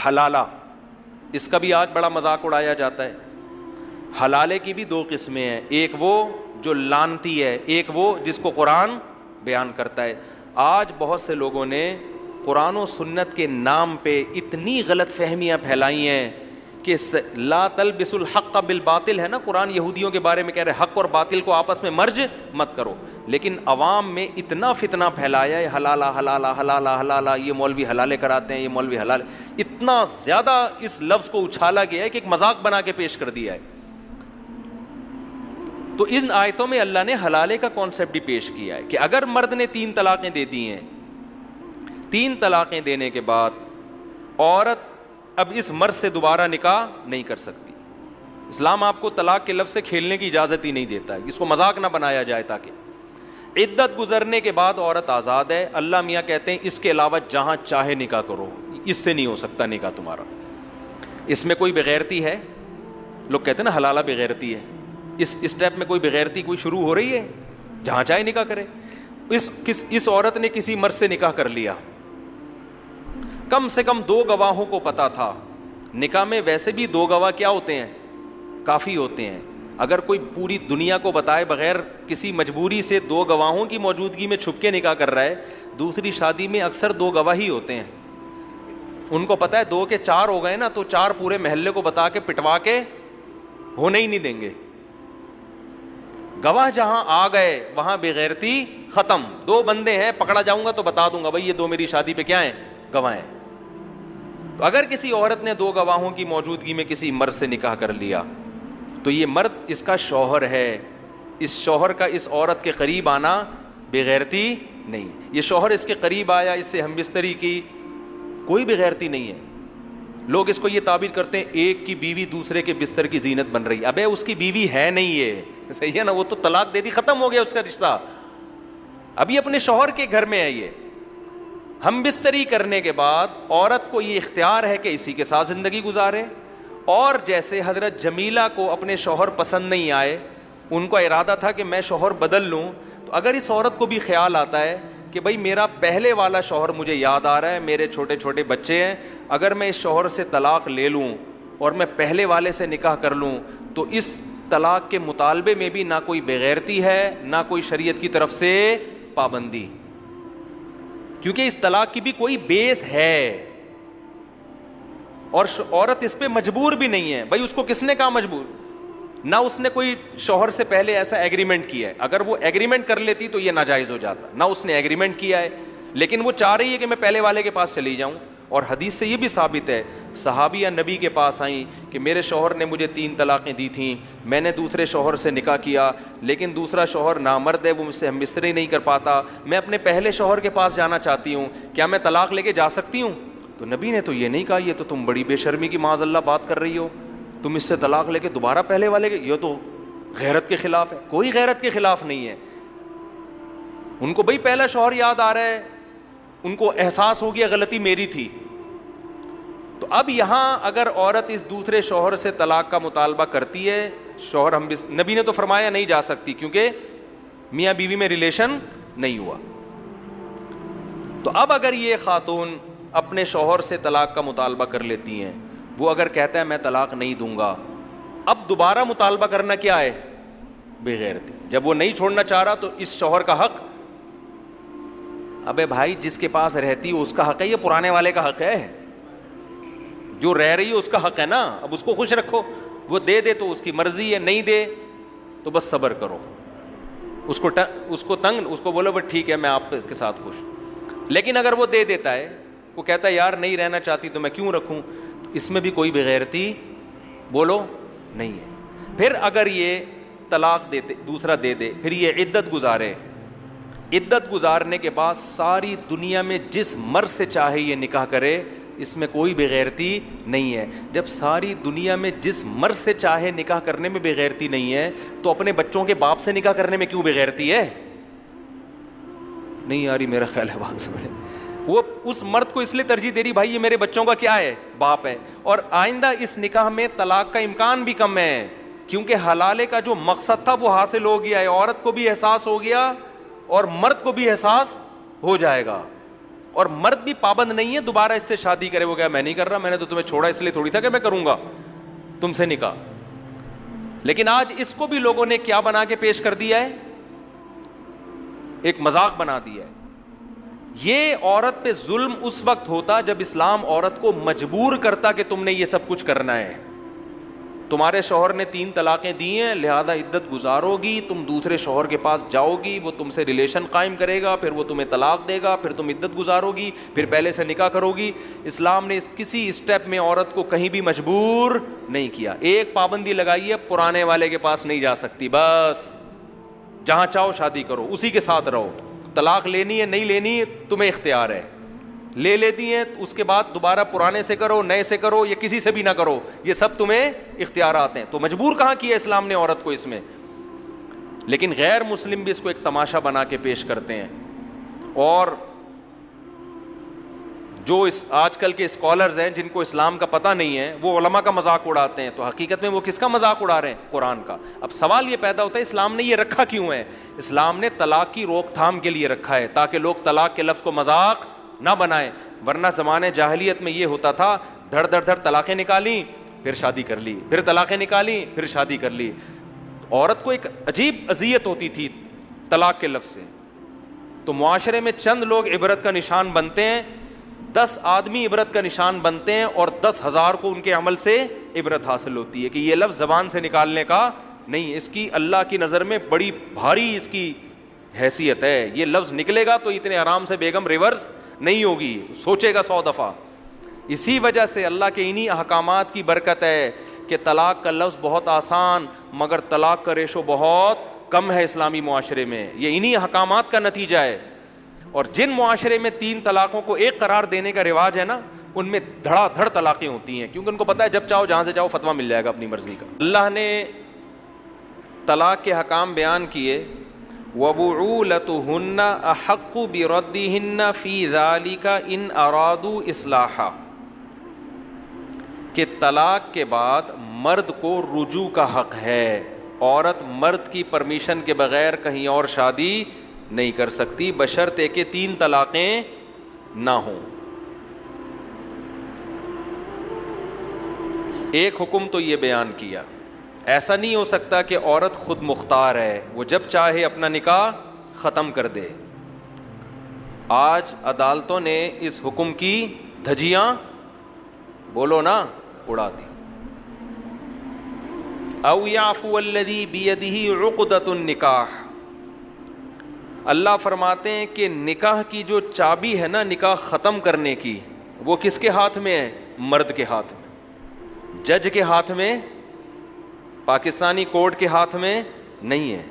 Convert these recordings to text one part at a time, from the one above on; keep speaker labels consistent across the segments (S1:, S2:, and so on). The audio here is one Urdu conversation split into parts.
S1: حلالہ، اس کا بھی آج بڑا مذاق اڑایا جاتا ہے. حلالے کی بھی دو قسمیں ہیں، ایک وہ جو لعنتی ہے، ایک وہ جس کو قرآن بیان کرتا ہے. آج بہت سے لوگوں نے قرآن و سنت کے نام پہ اتنی غلط فہمیاں پھیلائی ہیں کہ لا تلبسوا الحق بالباطل ہے نا، قرآن یہودیوں کے بارے میں کہہ رہے حق اور باطل کو آپس میں مرج مت کرو، لیکن عوام میں اتنا فتنہ پھیلایا ہے حلالہ حلالہ حلالہ حلالہ، یہ مولوی حلالے کراتے ہیں، یہ مولوی حلال، اتنا زیادہ اس لفظ کو اچھالا گیا ہے کہ ایک مذاق بنا کے پیش کر دیا ہے. تو ان آیتوں میں اللہ نے حلالے کا کانسیپٹ بھی پیش کیا ہے کہ اگر مرد نے 3 طلاقیں دے دی ہیں، 3 طلاقیں دینے کے بعد عورت اب اس مرد سے دوبارہ نکاح نہیں کر سکتی. اسلام آپ کو طلاق کے لفظ سے کھیلنے کی اجازت ہی نہیں دیتا ہے، اس کو مذاق نہ بنایا جائے. تاکہ عدت گزرنے کے بعد عورت آزاد ہے. اللہ میاں کہتے ہیں اس کے علاوہ جہاں چاہے نکاح کرو، اس سے نہیں ہو سکتا نکاح تمہارا. اس میں کوئی بغیرتی ہے؟ لوگ کہتے ہیں نا حلالہ بغیرتی ہے. اس اسٹیپ میں کوئی بغیرتی کوئی شروع ہو رہی ہے؟ جہاں چاہے نکاح کرے. اس عورت نے کسی مرد سے نکاح کر لیا، کم سے کم 2 گواہوں کو پتا تھا. نکاح میں ویسے بھی 2 گواہ کیا ہوتے ہیں؟ کافی ہوتے ہیں. اگر کوئی پوری دنیا کو بتائے بغیر کسی مجبوری سے 2 گواہوں کی موجودگی میں چھپ کے نکاح کر رہا ہے، دوسری شادی میں اکثر 2 گواہ ہی ہوتے ہیں. ان کو پتا ہے 2 کے 4 ہو گئے نا تو 4 پورے محلے کو بتا کے پٹوا کے ہونے ہی نہیں دیں گے. گواہ جہاں آ گئے وہاں بغیرتی ختم. 2 بندے ہیں، پکڑا جاؤں گا تو بتا دوں گا بھائی یہ 2 میری شادی پہ کیا ہیں؟ گواہ ہیں. تو اگر کسی عورت نے 2 گواہوں کی موجودگی میں کسی مرد سے نکاح کر لیا تو یہ مرد اس کا شوہر ہے. اس شوہر کا اس عورت کے قریب آنا بغیرتی نہیں. یہ شوہر اس کے قریب آیا، اس سے ہم بستری کی، کوئی بغیرتی نہیں ہے. لوگ اس کو یہ تعبیر کرتے ہیں ایک کی بیوی دوسرے کے بستر کی زینت بن رہی. ابے اس کی بیوی ہے نہیں، یہ صحیح ہے نا، وہ تو طلاق دے دی، ختم ہو گیا اس کا رشتہ. ابھی اپنے شوہر کے گھر میں ہے. یہ ہم بستری کرنے کے بعد عورت کو یہ اختیار ہے کہ اسی کے ساتھ زندگی گزارے. اور جیسے حضرت جمیلہ کو اپنے شوہر پسند نہیں آئے، ان کا ارادہ تھا کہ میں شوہر بدل لوں، تو اگر اس عورت کو بھی خیال آتا ہے کہ بھائی میرا پہلے والا شوہر مجھے یاد آ رہا ہے، میرے چھوٹے چھوٹے بچے ہیں، اگر میں اس شوہر سے طلاق لے لوں اور میں پہلے والے سے نکاح کر لوں تو اس طلاق کے مطالبے میں بھی نہ کوئی بغیرتی ہے نہ کوئی شریعت کی طرف سے پابندی، کیونکہ اس طلاق کی بھی کوئی بیس ہے اور عورت اس پہ مجبور بھی نہیں ہے. بھائی اس کو کس نے کہا مجبور؟ نہ اس نے کوئی شوہر سے پہلے ایسا ایگریمنٹ کیا ہے. اگر وہ ایگریمنٹ کر لیتی تو یہ ناجائز ہو جاتا. نہ اس نے ایگریمنٹ کیا ہے، لیکن وہ چاہ رہی ہے کہ میں پہلے والے کے پاس چلی جاؤں. اور حدیث سے یہ بھی ثابت ہے، صحابیہ نبی کے پاس آئیں کہ میرے شوہر نے مجھے 3 طلاقیں دی تھیں، میں نے دوسرے شوہر سے نکاح کیا، لیکن دوسرا شوہر نامرد ہے، وہ مجھ سے ہم بستری نہیں کر پاتا، میں اپنے پہلے شوہر کے پاس جانا چاہتی ہوں، کیا میں طلاق لے کے جا سکتی ہوں؟ تو نبی نے تو یہ نہیں کہا یہ تو تم بڑی بے شرمی کی معاذ اللہ بات کر رہی ہو، تم اس سے طلاق لے کے دوبارہ پہلے والے کے، یہ تو غیرت کے خلاف ہے. کوئی غیرت کے خلاف نہیں ہے. ان کو بھائی پہلا شوہر یاد آ رہا ہے، ان کو احساس ہو گیا غلطی میری تھی. تو اب یہاں اگر عورت اس دوسرے شوہر سے طلاق کا مطالبہ کرتی ہے، شوہر ہم نبی نے تو فرمایا نہیں جا سکتی کیونکہ میاں بیوی میں ریلیشن نہیں ہوا. تو اب اگر یہ خاتون اپنے شوہر سے طلاق کا مطالبہ کر لیتی ہیں، وہ اگر کہتا ہے میں طلاق نہیں دوں گا، اب دوبارہ مطالبہ کرنا کیا ہے؟ بغیرتی. جب وہ نہیں چھوڑنا چاہ رہا تو اس شوہر کا حق، ابے بھائی جس کے پاس رہتی ہے اس کا حق ہے، یہ پرانے والے کا حق ہے، جو رہ رہی ہے اس کا حق ہے نا. اب اس کو خوش رکھو، وہ دے دے تو اس کی مرضی ہے، نہیں دے تو بس صبر کرو. اس کو تنگ، اس کو بولو بس ٹھیک ہے میں آپ کے ساتھ خوش. لیکن اگر وہ دے دیتا ہے، وہ کہتا ہے یار نہیں رہنا چاہتی تو میں کیوں رکھوں، تو اس میں بھی کوئی بغیرتی بولو نہیں ہے. پھر اگر یہ طلاق دیتے دوسرا دے دے، پھر یہ عدت گزارے، عدت گزارنے کے بعد ساری دنیا میں جس مرد سے چاہے یہ نکاح کرے، اس میں کوئی بغیرتی نہیں ہے. جب ساری دنیا میں جس مرد سے چاہے نکاح کرنے میں بغیرتی نہیں ہے تو اپنے بچوں کے باپ سے نکاح کرنے میں کیوں بغیرتی ہے؟ نہیں یاری میرا خیال ہے بات سمجھے. وہ اس مرد کو اس لیے ترجیح دے رہی بھائی یہ میرے بچوں کا کیا ہے؟ باپ ہے. اور آئندہ اس نکاح میں طلاق کا امکان بھی کم ہے کیونکہ حلالے کا جو مقصد تھا وہ حاصل ہو گیا ہے. عورت کو بھی احساس ہو گیا اور مرد کو بھی احساس ہو جائے گا. اور مرد بھی پابند نہیں ہے دوبارہ اس سے شادی کرے. وہ کہا میں نہیں کر رہا, میں نے تو تمہیں چھوڑا اس لیے تھوڑی تھا کہ میں کروں گا تم سے نکاح. لیکن آج اس کو بھی لوگوں نے کیا بنا کے پیش کر دیا ہے, ایک مذاق بنا دیا ہے. یہ عورت پہ ظلم اس وقت ہوتا جب اسلام عورت کو مجبور کرتا کہ تم نے یہ سب کچھ کرنا ہے. تمہارے شوہر نے 3 طلاقیں دی ہیں, لہذا عدت گزارو گی, تم دوسرے شوہر کے پاس جاؤ گی, وہ تم سے ریلیشن قائم کرے گا, پھر وہ تمہیں طلاق دے گا, پھر تم عدت گزارو گی, پھر پہلے سے نکاح کرو گی. اسلام نے کسی اسٹیپ میں عورت کو کہیں بھی مجبور نہیں کیا. ایک پابندی لگائی ہے, پرانے والے کے پاس نہیں جا سکتی, بس جہاں چاہو شادی کرو, اسی کے ساتھ رہو. طلاق لینی ہے نہیں لینی تمہیں اختیار ہے, لے لیتی ہیں اس کے بعد دوبارہ پرانے سے کرو, نئے سے کرو, یا کسی سے بھی نہ کرو, یہ سب تمہیں اختیارات ہیں. تو مجبور کہاں کیا اسلام نے عورت کو اس میں. لیکن غیر مسلم بھی اس کو ایک تماشا بنا کے پیش کرتے ہیں. اور جو آج کل کے اسکالرز ہیں جن کو اسلام کا پتہ نہیں ہے, وہ علماء کا مذاق اڑاتے ہیں. تو حقیقت میں وہ کس کا مذاق اڑا رہے ہیں؟ قرآن کا. اب سوال یہ پیدا ہوتا ہے اسلام نے یہ رکھا کیوں ہے؟ اسلام نے طلاق کی روک تھام کے لیے رکھا ہے تاکہ لوگ طلاق کے لفظ کو مذاق نہ بنائیں. ورنہ زمانے جاہلیت میں یہ ہوتا تھا, دھڑ دھڑ دھڑ طلاقیں نکالیں پھر شادی کر لی, پھر طلاقیں نکالیں پھر شادی کر لی. عورت کو ایک عجیب اذیت ہوتی تھی طلاق کے لفظ سے. تو معاشرے میں چند لوگ عبرت کا نشان بنتے ہیں, 10 آدمی عبرت کا نشان بنتے ہیں, اور 10,000 کو ان کے عمل سے عبرت حاصل ہوتی ہے کہ یہ لفظ زبان سے نکالنے کا نہیں, اس کی اللہ کی نظر میں بڑی بھاری اس کی حیثیت ہے. یہ لفظ نکلے گا تو اتنے آرام سے بیگم ریورس نہیں ہوگی, سوچے گا 100 دفعہ. اسی وجہ سے اللہ کے انہی احکامات کی برکت ہے کہ طلاق کا لفظ بہت آسان مگر طلاق کا ریشو بہت کم ہے اسلامی معاشرے میں. یہ انہی احکامات کا نتیجہ ہے. اور جن معاشرے میں 3 طلاقوں کو ایک قرار دینے کا رواج ہے نا, ان میں دھڑا دھڑ طلاقیں ہوتی ہیں, کیونکہ ان کو پتہ ہے جب چاہو جہاں سے چاہو فتویٰ مل جائے گا اپنی مرضی کا. اللہ نے طلاق کے حکام بیان کیے, وَبُعُولَتُهُنَّ أَحَقُّ بِرَدِّهِنَّ فِي ذَلِكَ إِنْ أَرَادُوا إِصْلَاحًا, کہ طلاق کے بعد مرد کو رجوع کا حق ہے. عورت مرد کی پرمیشن کے بغیر کہیں اور شادی نہیں کر سکتی بشرطے کہ 3 طلاقیں نہ ہوں. ایک حکم تو یہ بیان کیا, ایسا نہیں ہو سکتا کہ عورت خود مختار ہے, وہ جب چاہے اپنا نکاح ختم کر دے. آج عدالتوں نے اس حکم کی دھجیاں بولو نا اڑا دی. او یعفو الذی بیدہ عقدۃ النکاح, اللہ فرماتے ہیں کہ نکاح کی جو چابی ہے نا نکاح ختم کرنے کی, وہ کس کے ہاتھ میں ہے؟ مرد کے ہاتھ میں. جج کے ہاتھ میں, پاکستانی کورٹ کے ہاتھ میں نہیں ہے.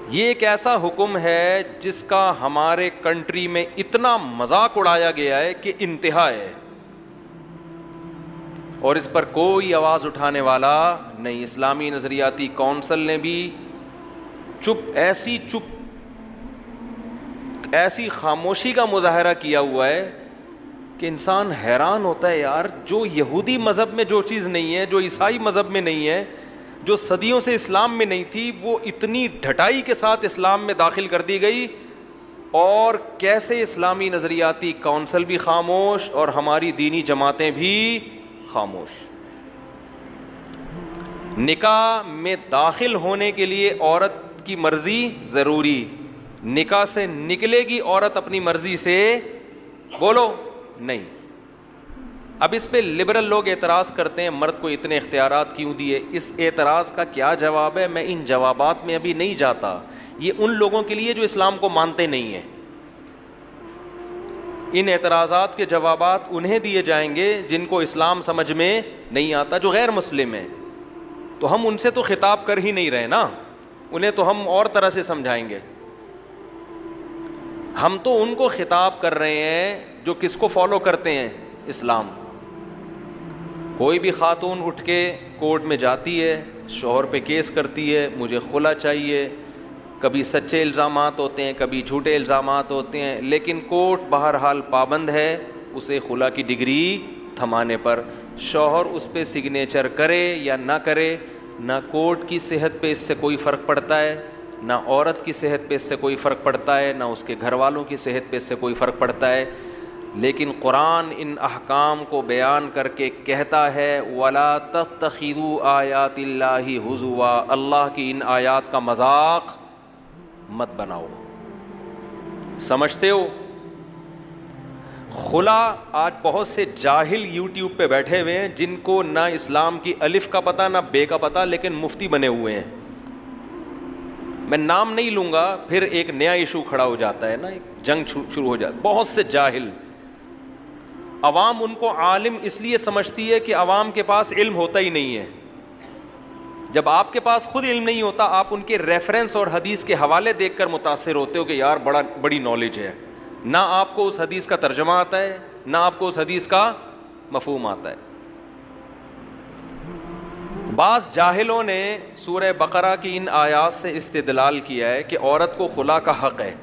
S1: یہ ایک ایسا حکم ہے جس کا ہمارے کنٹری میں اتنا مذاق اڑایا گیا ہے کہ انتہا ہے, اور اس پر کوئی آواز اٹھانے والا نہیں. اسلامی نظریاتی کونسل نے بھی ایسی خاموشی کا مظاہرہ کیا ہوا ہے کہ انسان حیران ہوتا ہے, یار جو یہودی مذہب میں جو چیز نہیں ہے, جو عیسائی مذہب میں نہیں ہے, جو صدیوں سے اسلام میں نہیں تھی, وہ اتنی ڈھٹائی کے ساتھ اسلام میں داخل کر دی گئی. اور کیسے اسلامی نظریاتی کونسل بھی خاموش اور ہماری دینی جماعتیں بھی خاموش. نکاح میں داخل ہونے کے لیے عورت کی مرضی ضروری, نکاح سے نکلے گی عورت اپنی مرضی سے, بولو نہیں. اب اس پہ لبرل لوگ اعتراض کرتے ہیں مرد کو اتنے اختیارات کیوں دیے. اس اعتراض کا کیا جواب ہے؟ میں ان جوابات میں ابھی نہیں جاتا. یہ ان لوگوں کے لیے جو اسلام کو مانتے نہیں ہیں. ان اعتراضات کے جوابات انہیں دیے جائیں گے جن کو اسلام سمجھ میں نہیں آتا, جو غیر مسلم ہیں. تو ہم ان سے تو خطاب کر ہی نہیں رہے نا, انہیں تو ہم اور طرح سے سمجھائیں گے. ہم تو ان کو خطاب کر رہے ہیں جو کس کو فالو کرتے ہیں؟ اسلام. کوئی بھی خاتون اٹھ کے کورٹ میں جاتی ہے, شوہر پہ کیس کرتی ہے, مجھے خلا چاہیے. کبھی سچے الزامات ہوتے ہیں, کبھی جھوٹے الزامات ہوتے ہیں, لیکن کورٹ بہرحال پابند ہے اسے خلا کی ڈگری تھمانے پر. شوہر اس پہ سگنیچر کرے یا نہ کرے, نہ کورٹ کی صحت پہ اس سے کوئی فرق پڑتا ہے, نہ عورت کی صحت پہ اس سے کوئی فرق پڑتا ہے، نہ اس کے گھر والوں کی صحت پہ اس سے کوئی فرق پڑتا ہے، لیکن قرآن ان احکام کو بیان کر کے کہتا ہے وَلَا تَتَّخِذُوا آیَاتِ اللَّهِ ہُزُوًا، اللہ کی ان آیات کا مذاق مت بناؤ۔ سمجھتے ہو؟ خلا آج بہت سے جاہل یوٹیوب پہ بیٹھے ہوئے ہیں جن کو نہ اسلام کی الف کا پتہ نہ بے کا پتہ، لیکن مفتی بنے ہوئے ہیں۔ میں نام نہیں لوں گا، پھر ایک نیا ایشو کھڑا ہو جاتا ہے نا، ایک جنگ شروع ہو جاتا ہے۔ بہت سے جاہل، عوام ان کو عالم اس لیے سمجھتی ہے کہ عوام کے پاس علم ہوتا ہی نہیں ہے۔ جب آپ کے پاس خود علم نہیں ہوتا، آپ ان کے ریفرنس اور حدیث کے حوالے دیکھ کر متاثر ہوتے ہو کہ یار بڑی نالج ہے۔ نہ آپ کو اس حدیث کا ترجمہ آتا ہے، نہ آپ کو اس حدیث کا مفہوم آتا ہے۔ بعض جاہلوں نے سورہ بقرہ کی ان آیات سے استدلال کیا ہے کہ عورت کو خلا کا حق ہے،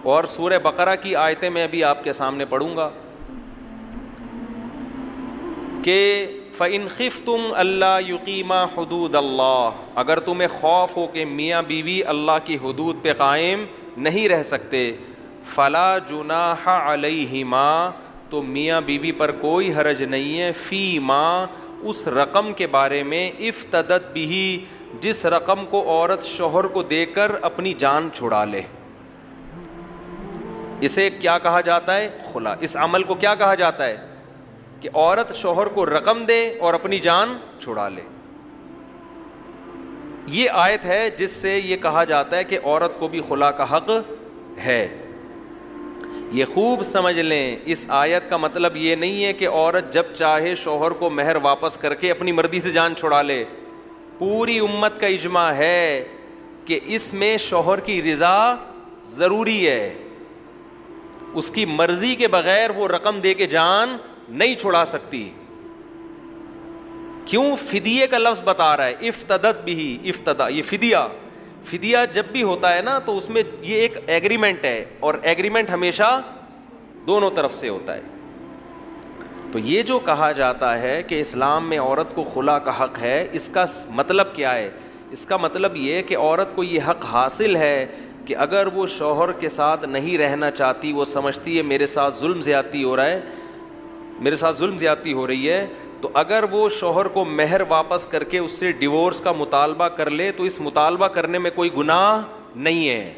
S1: اور سورہ بقرہ کی آیتیں میں ابھی آپ کے سامنے پڑھوں گا کہ فَإِنْ خِفْتُمْ أَلَّا يُقِيمَا حُدُودَ اللَّهِ، اگر تمہیں خوف ہو کہ میاں بیوی اللہ کی حدود پہ قائم نہیں رہ سکتے، فَلَا جُنَاحَ عَلَيْهِمَا، تو میاں بیوی پر کوئی حرج نہیں ہے، فی ما، اس رقم کے بارے میں، افتدت بھی، جس رقم کو عورت شوہر کو دے کر اپنی جان چھڑا لے۔ اسے کیا کہا جاتا ہے؟ خلا۔ اس عمل کو کیا کہا جاتا ہے؟ کہ عورت شوہر کو رقم دے اور اپنی جان چھڑا لے۔ یہ آیت ہے جس سے یہ کہا جاتا ہے کہ عورت کو بھی خلا کا حق ہے۔ یہ خوب سمجھ لیں، اس آیت کا مطلب یہ نہیں ہے کہ عورت جب چاہے شوہر کو مہر واپس کر کے اپنی مرضی سے جان چھڑا لے۔ پوری امت کا اجماع ہے کہ اس میں شوہر کی رضا ضروری ہے، اس کی مرضی کے بغیر وہ رقم دے کے جان نہیں چھڑا سکتی۔ کیوں؟ فدیے کا لفظ بتا رہا ہے، افتدت بھی، افتدا، یہ فدیہ جب بھی ہوتا ہے نا تو اس میں یہ ایک ایگریمنٹ ہے، اور ایگریمنٹ ہمیشہ دونوں طرف سے ہوتا ہے۔ تو یہ جو کہا جاتا ہے کہ اسلام میں عورت کو خلا کا حق ہے، اس کا مطلب کیا ہے؟ اس کا مطلب یہ ہے کہ عورت کو یہ حق حاصل ہے کہ اگر وہ شوہر کے ساتھ نہیں رہنا چاہتی، وہ سمجھتی ہے میرے ساتھ ظلم زیادتی ہو رہا ہے، میرے ساتھ ظلم زیادتی ہو رہی ہے، تو اگر وہ شوہر کو مہر واپس کر کے اس سے ڈیورس کا مطالبہ کر لے تو اس مطالبہ کرنے میں کوئی گناہ نہیں ہے۔